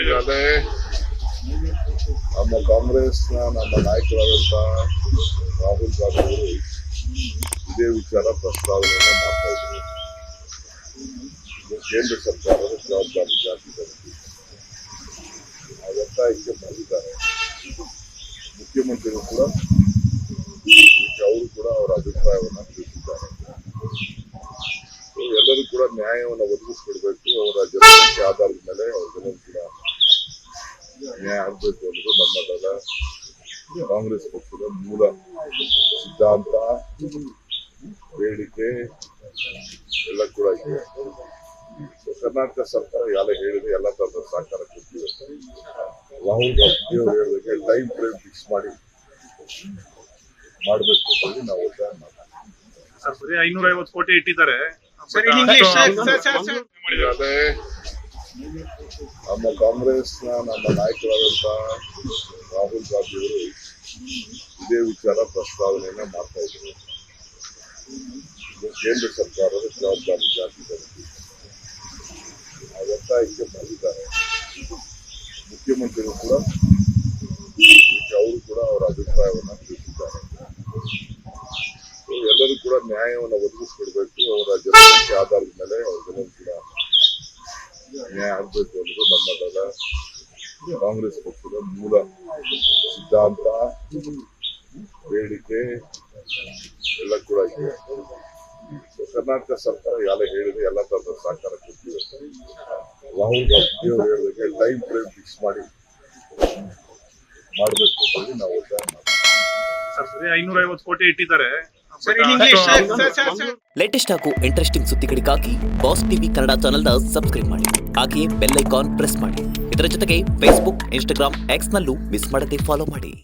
ಈಗಾಗಲೇ ನಮ್ಮ ಕಾಂಗ್ರೆಸ್ನ ನಮ್ಮ ನಾಯಕರಾದಂಥ ರಾಹುಲ್ ಗಾಂಧಿ ಅವರು ಇದೇ ವಿಚಾರ ಪ್ರಸ್ತಾವನೆಯನ್ನು ಮಾಡ್ತಾ ಇದ್ದಾರೆ. ಇದು ಕೇಂದ್ರ ಸರ್ಕಾರದ ಜವಾಬ್ದಾರಿ ಜಾತಿದ್ದಾರೆ. ಆ ಒತ್ತಾಯಕ್ಕೆ ಬಂದಿದ್ದಾರೆ. ಮುಖ್ಯಮಂತ್ರಿಗಳು ಕೂಡ ಅವರು ಕೂಡ ಅವರ ಅಭಿಪ್ರಾಯವನ್ನು ತಿಳಿಸಿದ್ದಾರೆ. ಎಲ್ಲರೂ ಕೂಡ ನ್ಯಾಯವನ್ನು ಒದಗಿಸಿಕೊಡ್ಬೇಕು. ಅವರ ಜನಸಂಖ್ಯೆ ಆಧಾರದ ಮೇಲೆ ಅವ್ರಿಗೆಲ್ಲರೂ ಕೂಡ ನ್ಯಾಯ ಆಗಬೇಕು ಅನ್ನೋದು ನಮ್ಮದಲ್ಲ, ಕಾಂಗ್ರೆಸ್ ಪಕ್ಷದ ಮೂಲ ಸಿದ್ಧಾಂತ, ಬೇಡಿಕೆ ಎಲ್ಲ ಕೂಡ ಇದೆ. ಕರ್ನಾಟಕ ಸರ್ಕಾರ ಎಲ್ಲ ಹೇಳಿದೆ, ಎಲ್ಲ ತರದ ಸಹಕಾರ ಕೊಡ್ತೀವಿ. ರಾಹುಲ್ ಗಾಂಧಿ ಅವರು ಹೇಳಿದಾಗ ಟೈಮ್ ಫ್ರೇಮ್ ಫಿಕ್ಸ್ ಮಾಡಿ ಮಾಡಬೇಕು ಅಂತ ನಾವು ಒತ್ತಾಯ ಮಾಡ್ತೀವಿ. 550 ಕೋಟಿ ಇಟ್ಟಿದ್ದಾರೆ. ಈಗಾಗಲೇ ನಮ್ಮ ಕಾಂಗ್ರೆಸ್ನ ನಮ್ಮ ನಾಯಕರಾದಂಥ ರಾಹುಲ್ ಗಾಂಧಿ ಅವರು ಇದೇ ವಿಚಾರ ಪ್ರಸ್ತಾವನೆಯನ್ನ ಮಾಡ್ತಾ ಇದ್ದಾರೆ. ಇದು ಕೇಂದ್ರ ಸರ್ಕಾರದ ಜವಾಬ್ದಾರಿ ಜಾತಿದ್ದಾರೆ. ಆ ಒತ್ತಾಯಕ್ಕೆ ಬಂದಿದ್ದಾರೆ. ಮುಖ್ಯಮಂತ್ರಿಗಳು ಕೂಡ ಅವರು ಕೂಡ ಅವರ ಅಭಿಪ್ರಾಯವನ್ನು ತಿಳಿಸಿದ್ದಾರೆ. ಎಲ್ಲರೂ ಕೂಡ ನ್ಯಾಯವನ್ನು ಒದಗಿಸಿಕೊಡ್ಬೇಕು. ಅವರ ಜನಸಂಖ್ಯೆ ಆಧಾರದ ಮೇಲೆ ಅವ್ರಿಗೆಲ್ಲರೂ ಕೂಡ ನ್ಯಾಯ ಆಗಬೇಕು ಅನ್ನೋದು ನಮ್ಮದಲ್ಲ, ಕಾಂಗ್ರೆಸ್ ಪಕ್ಷದ ಮೂಲ ಸಿದ್ಧಾಂತ, ಬೇಡಿಕೆ ಎಲ್ಲ ಕೂಡ ಇದೆ. ಕರ್ನಾಟಕ ಸರ್ಕಾರ ಎಲ್ಲ ಹೇಳಿದೆ, ಎಲ್ಲ ತರದ ಸಹಕಾರ ಕೊಡ್ತೀವಿ. ರಾಹುಲ್ ಗಾಂಧಿ ಅವರು ಹೇಳಿದಾಗ ಟೈಮ್ ಫ್ರೇಮ್ ಫಿಕ್ಸ್ ಮಾಡಿ ಮಾಡಬೇಕು ಅಂತ ನಾವು ಒತ್ತಾಯ ಮಾಡ್ತೀವಿ. 550 ಕೋಟಿ ಇಟ್ಟಿದ್ದಾರೆ. ಲೇಟೆಸ್ಟ್ ಹಾಗೂ ಇಂಟ್ರೆಸ್ಟಿಂಗ್ ಸುದ್ದಿಗಳಿಗಾಗಿ ಬಾಸ್ ಟಿವಿ ಕನ್ನಡ ಚಾನೆಲ್ನ ಸಬ್ಸ್ಕ್ರೈಬ್ ಮಾಡಿ. ಹಾಗೆಯೇ ಬೆಲ್ ಐಕಾನ್ ಪ್ರೆಸ್ ಮಾಡಿ. ಇದರ ಜೊತೆಗೆ ಫೇಸ್ಬುಕ್, ಇನ್ಸ್ಟಾಗ್ರಾಮ್, ಎಕ್ಸ್ ನಲ್ಲೂ ಮಿಸ್ ಮಾಡದೆ ಫಾಲೋ ಮಾಡಿ.